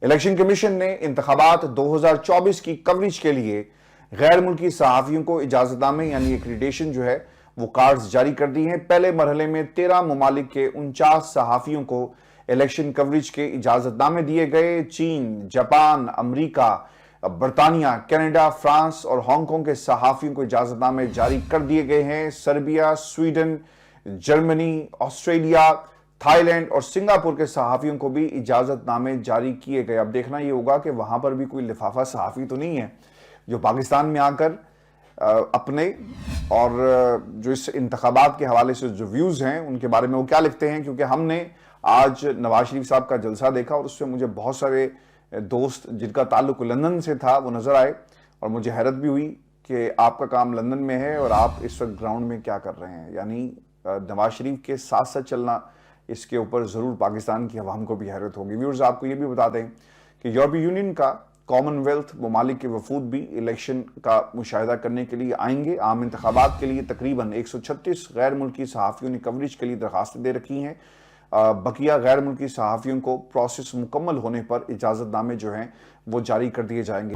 Election commission ने इंतखाबात 2024 की कवरेज के लिए गैर मुल्की सहाफ़ियों को इजाज़तनामे यानी एक्रीडेशन जो है वो कार्ड्स जारी कर दी हैं। पहले मरहले में 13 ममालिक के 49 सहाफ़ियों को इलेक्शन कवरेज के इजाज़तनामे दिए गए। चीन, जापान, अमरीका, बरतानिया, कनाडा, फ्रांस और हांगकांग के सहाफ़ियों को इजाज़तनामे जारी कर दिए गए हैं। Serbia, Sweden, Germany, Australia, Thailand और सिंगापुर के सहाफ़ियों को भी इजाज़तनामे जारी किए गए। अब देखना ये होगा कि वहाँ पर भी कोई लिफाफा सहाफ़ी तो नहीं है जो पाकिस्तान में आकर अपने और जो इस इंतखाबात के हवाले से जो व्यूज़ हैं उनके बारे में वो क्या लिखते हैं, क्योंकि हमने आज नवाज शरीफ साहब का जलसा देखा और उसमें मुझे बहुत सारे दोस्त जिनका ताल्लुक लंदन से था वो नज़र आए और मुझे हैरत भी हुई कि आपका काम लंदन में है और आप इस वक्त ग्राउंड में क्या कर रहे हैं। यानी नवाज शरीफ के साथ साथ चलना, इसके ऊपर ज़रूर पाकिस्तान की अवाम को भी हैरत होगी। व्यूअर्स, आपको ये भी बता दें कि यूरोपीय यूनियन का कॉमनवेल्थ ममालिक के वफूद भी इलेक्शन का मुशाहिदा करने के लिए आएंगे। आम इंतखाबात के लिए तकरीबन 136 गैर मुल्की सहाफ़ियों ने कवरेज के लिए दरखास्तें दे रखी हैं। बकिया गैर मुल्की सहाफ़ियों को प्रोसेस मुकम्मल होने पर इजाज़तनामे जो हैं वो जारी कर दिए जाएंगे।